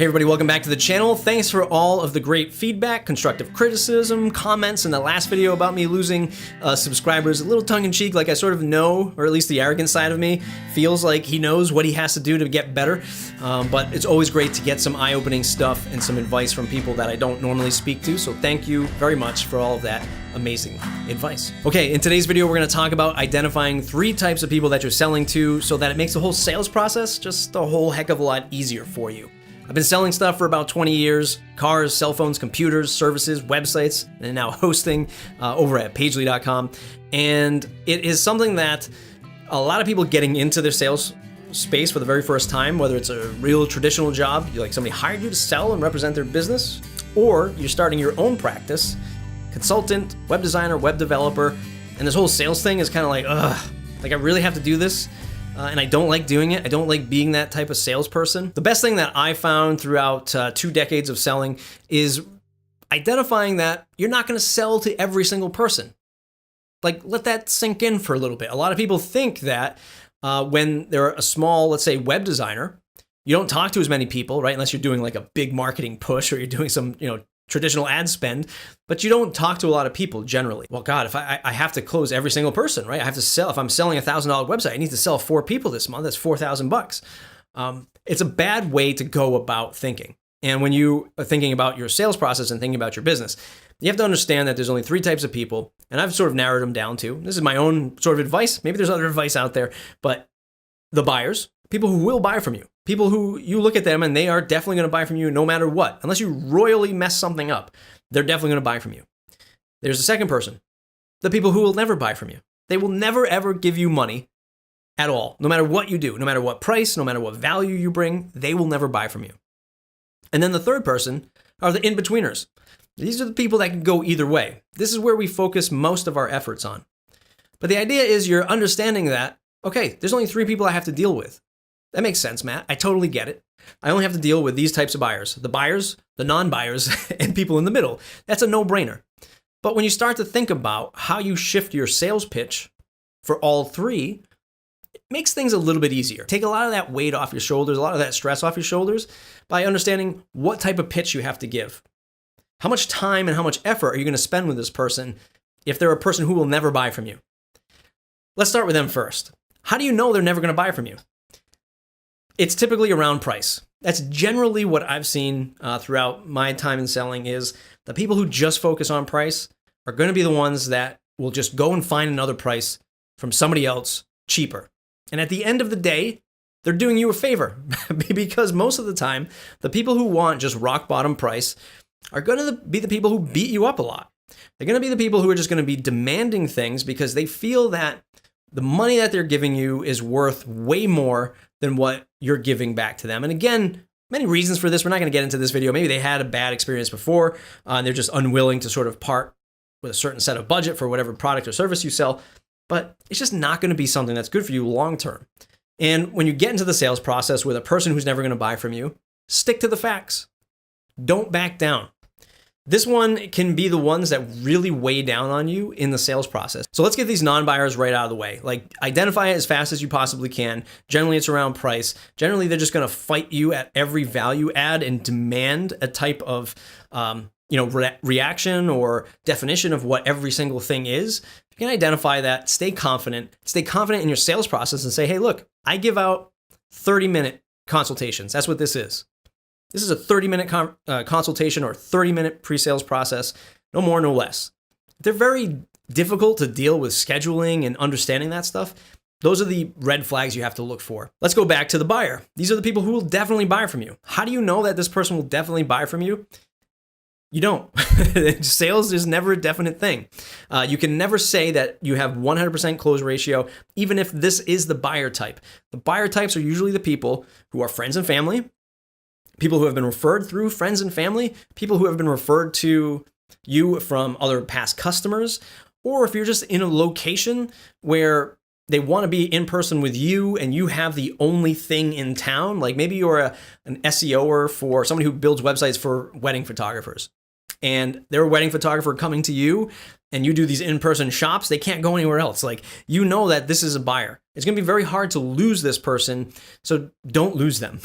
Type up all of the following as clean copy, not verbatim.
Hey everybody, welcome back to the channel. Thanks for all of the great feedback, constructive criticism, comments in the last video about me losing subscribers. A little tongue-in-cheek, like I sort of know, or at least the arrogant side of me feels like he knows what he has to do to get better. But it's always great to get some eye-opening stuff and some advice from people that I don't normally speak to. So thank you very much for all of that amazing advice. Okay, in today's video, we're gonna talk about identifying 3 types of people that you're selling to so that it makes the whole sales process just a whole heck of a lot easier for you. I've been selling stuff for about 20 years, cars, cell phones, computers, services, websites, and now hosting over at Pagely.com. And it is something that a lot of people getting into their sales space for the very first time, whether it's a real traditional job, like somebody hired you to sell and represent their business, or you're starting your own practice, consultant, web designer, web developer, and this whole sales thing is kind of like, ugh, like I really have to do this? And I don't like doing it. I don't like being that type of salesperson. The best thing that I found throughout 2 decades of selling is identifying that you're not going to sell to every single person. Like, let that sink in for a little bit. A lot of people think that when they're a small, let's say, web designer, you don't talk to as many people, right? Unless you're doing like a big marketing push or you're doing some, traditional ad spend, but you don't talk to a lot of people generally. Well, God, if I have to close every single person, right? I have to sell, if I'm selling a $1,000 website, I need to sell 4 people this month. That's $4,000. It's a bad way to go about thinking. And when you are thinking about your sales process and thinking about your business, you have to understand that there's only 3 types of people, and I've sort of narrowed them down to, this is my own sort of advice. Maybe there's other advice out there, but the buyers, people who will buy from you. People who you look at them and they are definitely going to buy from you no matter what. Unless you royally mess something up, they're definitely going to buy from you. There's a second person, the people who will never buy from you. They will never ever give you money at all. No matter what you do, no matter what price, no matter what value you bring, they will never buy from you. And then the third person are the in-betweeners. These are the people that can go either way. This is where we focus most of our efforts on. But the idea is you're understanding that, okay, there's only 3 people I have to deal with. That makes sense, Matt. I totally get it. I only have to deal with these types of buyers, the non-buyers, and people in the middle. That's a no-brainer. But when you start to think about how you shift your sales pitch for all 3, it makes things a little bit easier. Take a lot of that weight off your shoulders, a lot of that stress off your shoulders by understanding what type of pitch you have to give. How much time and how much effort are you going to spend with this person if they're a person who will never buy from you? Let's start with them first. How do you know they're never going to buy from you? It's typically around price. That's generally what I've seen throughout my time in selling is the people who just focus on price are going to be the ones that will just go and find another price from somebody else cheaper. And at the end of the day, they're doing you a favor because most of the time, the people who want just rock bottom price are going to be the people who beat you up a lot. They're going to be the people who are just going to be demanding things because they feel that the money that they're giving you is worth way more than what you're giving back to them. And again, many reasons for this. We're not going to get into this video. Maybe they had a bad experience before and they're just unwilling to sort of part with a certain set of budget for whatever product or service you sell. But it's just not going to be something that's good for you long term. And when you get into the sales process with a person who's never going to buy from you, stick to the facts. Don't back down. This one can be the ones that really weigh down on you in the sales process. So let's get these non-buyers right out of the way. Like identify it as fast as you possibly can. Generally, it's around price. Generally, they're just going to fight you at every value add and demand a type of reaction or definition of what every single thing is. You can identify that, stay confident in your sales process and say, hey, look, I give out 30-minute consultations. That's what this is. This is a 30-minute consultation or 30-minute pre-sales process, no more, no less. They're very difficult to deal with scheduling and understanding that stuff. Those are the red flags you have to look for. Let's go back to the buyer. These are the people who will definitely buy from you. How do you know that this person will definitely buy from you? You don't. Sales is never a definite thing. You can never say that you have 100% close ratio, even if this is the buyer type. The buyer types are usually the people who are friends and family, people who have been referred through friends and family, people who have been referred to you from other past customers, or if you're just in a location where they want to be in person with you and you have the only thing in town, like maybe you're an SEOer for somebody who builds websites for wedding photographers. and they're a wedding photographer coming to you, and you do these in-person shops, they can't go anywhere else. Like, you know that this is a buyer. It's going to be very hard to lose this person, so don't lose them.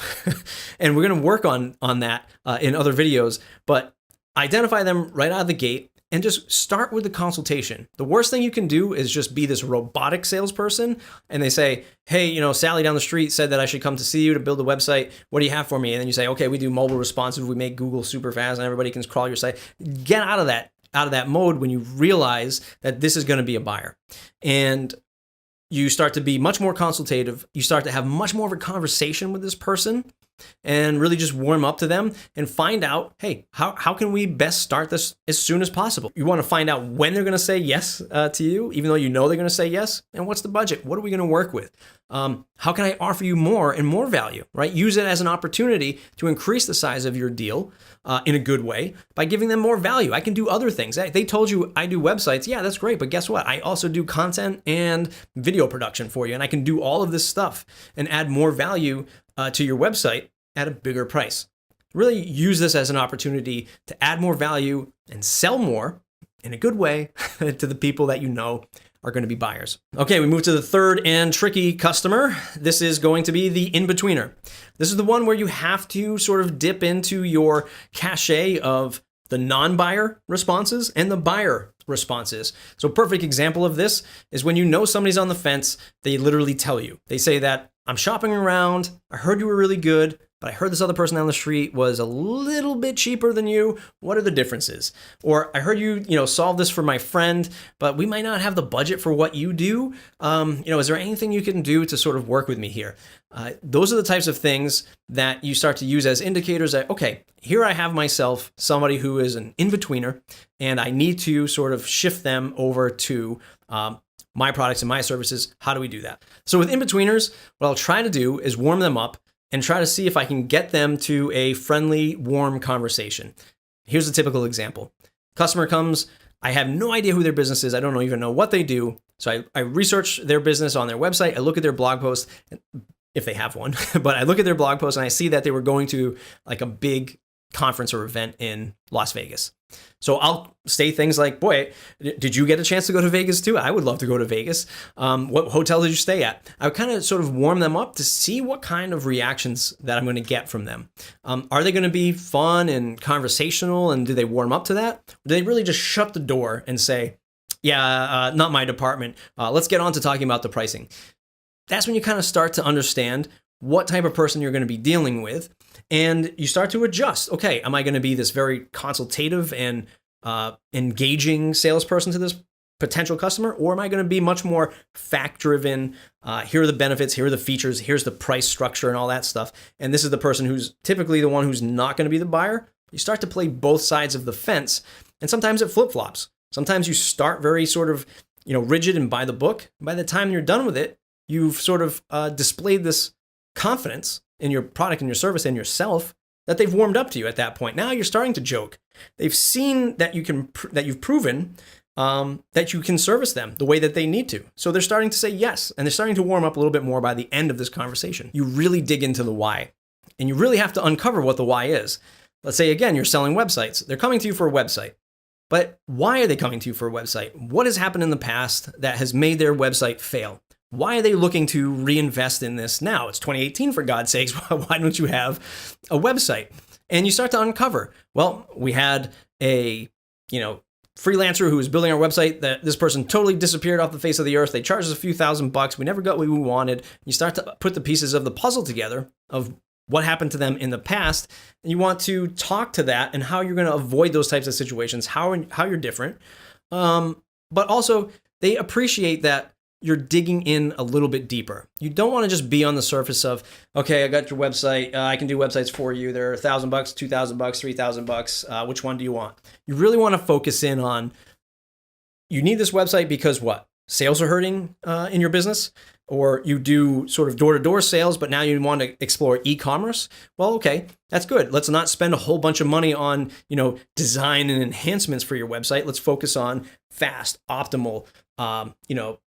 And we're going to work on that in other videos, but identify them right out of the gate and just start with the consultation. The worst thing you can do is just be this robotic salesperson, and they say, hey, you know, Sally down the street said that I should come to see you to build a website. What do you have for me? And then you say, okay, we do mobile responsive. We make Google super fast and everybody can crawl your site. Get out of that mode when you realize that this is going to be a buyer. And you start to be much more consultative. You start to have much more of a conversation with this person and really just warm up to them and find out, hey, how can we best start this as soon as possible? You want to find out when they're going to say yes to you, even though you know they're going to say yes, and what's the budget? What are we going to work with? How can I offer you more and more value, right? Use it as an opportunity to increase the size of your deal in a good way by giving them more value. I can do other things. They told you I do websites. Yeah, that's great. But guess what? I also do content and video production for you. And I can do all of this stuff and add more value to your website at a bigger price. Really use this as an opportunity to add more value and sell more in a good way to the people that you know are going to be buyers. Okay, we move to the third and tricky customer. This is going to be the in-betweener. This is the one where you have to sort of dip into your cache of the non-buyer responses and the buyer responses. So a perfect example of this is when you know somebody's on the fence, they literally tell you. They say that, I'm shopping around, I heard you were really good, but I heard this other person down the street was a little bit cheaper than you. What are the differences? Or I heard you solve this for my friend, but we might not have the budget for what you do. Is there anything you can do to sort of work with me here? Those are the types of things that you start to use as indicators that, okay, here I have myself, somebody who is an in-betweener, and I need to sort of shift them over to my products and my services. How do we do that? So with in-betweeners, what I'll try to do is warm them up and try to see if I can get them to a friendly, warm conversation. Here's a typical example. Customer comes, I have no idea who their business is. I don't even know what they do. So I research their business on their website. I look at their blog post, if they have one, but I look at their blog post and I see that they were going to like a big conference or event in Las Vegas. So I'll say things like, boy, did you get a chance to go to Vegas too? I would love to go to Vegas. What hotel did you stay at? I would kind of sort of warm them up to see what kind of reactions that I'm going to get from them. Are they going to be fun and conversational, and do they warm up to that? Or do they really just shut the door and say, yeah, not my department. Let's get on to talking about the pricing. That's when you kind of start to understand what type of person you're going to be dealing with, and you start to adjust. Okay, am I going to be this very consultative and engaging salesperson to this potential customer, or am I going to be much more fact-driven? Here are the benefits, here are the features, here's the price structure and all that stuff. And this is the person who's typically the one who's not going to be the buyer. You start to play both sides of the fence, and sometimes it flip-flops. Sometimes you start very sort of rigid and by the book. By the time you're done with it, you've sort of displayed this confidence in your product and your service and yourself that they've warmed up to you at that point. Now you're starting to joke. They've seen that you've proven that you can service them the way that they need to. So they're starting to say yes, and they're starting to warm up a little bit more by the end of this conversation. You really dig into the why, and you really have to uncover what the why is. Let's say, again, you're selling websites. They're coming to you for a website. But why are they coming to you for a website? What has happened in the past that has made their website fail? Why are they looking to reinvest in this now? It's 2018, for God's sakes. Why don't you have a website? And you start to uncover, well, we had a, freelancer who was building our website, that this person totally disappeared off the face of the earth. They charged us a few $1,000s. We never got what we wanted. You start to put the pieces of the puzzle together of what happened to them in the past. And you want to talk to that and how you're going to avoid those types of situations, how you're different. But also, they appreciate that you're digging in a little bit deeper. You don't want to just be on the surface of, okay, I got your website. I can do websites for you. They're $1,000, $2,000, $3,000. Which one do you want? You really want to focus in on, you need this website because what? Sales are hurting in your business? Or you do sort of door-to-door sales, but now you want to explore e-commerce? Well, okay, that's good. Let's not spend a whole bunch of money on, design and enhancements for your website. Let's focus on fast, optimal,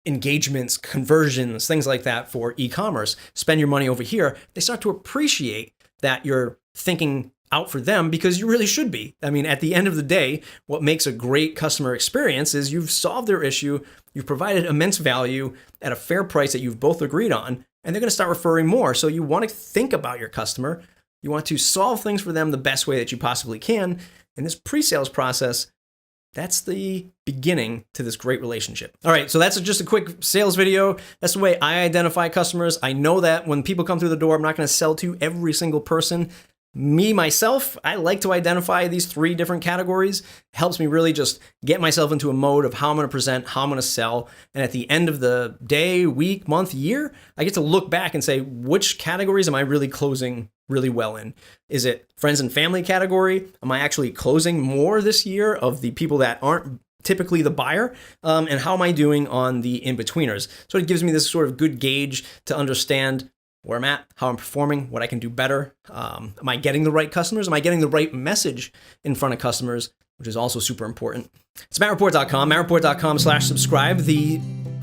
engagements, conversions, things like that for e-commerce. Spend your money over here. They start to appreciate that you're thinking out for them, because you really should be. I mean, at the end of the day, what makes a great customer experience is you've solved their issue, you've provided immense value at a fair price that you've both agreed on, and they're going to start referring more. So you want to think about your customer. You want to solve things for them the best way that you possibly can. In this pre-sales process, that's the beginning to this great relationship. All right, so that's just a quick sales video. That's the way I identify customers. I know that when people come through the door, I'm not going to sell to every single person. Me, myself, I like to identify these 3 different categories. It helps me really just get myself into a mode of how I'm going to present, how I'm going to sell. And at the end of the day, week, month, year, I get to look back and say, which categories am I really closing really well in? Is it friends and family category? Am I actually closing more this year of the people that aren't typically the buyer? And how am I doing on the in-betweeners? So it gives me this sort of good gauge to understand where I'm at, how I'm performing, what I can do better. Am I getting the right customers? Am I getting the right message in front of customers, which is also super important. It's mattreport.com, mattreport.com/subscribe. The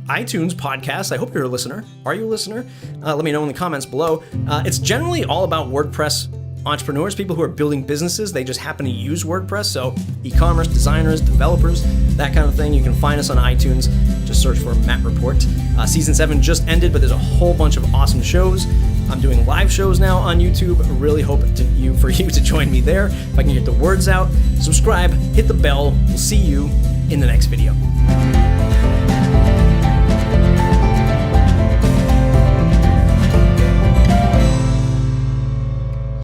iTunes podcast. I hope you're a listener. Are you a listener? Let me know in the comments below. It's generally all about WordPress entrepreneurs, people who are building businesses. They just happen to use WordPress. So e-commerce, designers, developers, that kind of thing. You can find us on iTunes. Just search for Matt Report. Season 7 just ended, but there's a whole bunch of awesome shows. I'm doing live shows now on YouTube. Really hope for you to join me there. If I can get the words out, subscribe, hit the bell. We'll see you in the next video.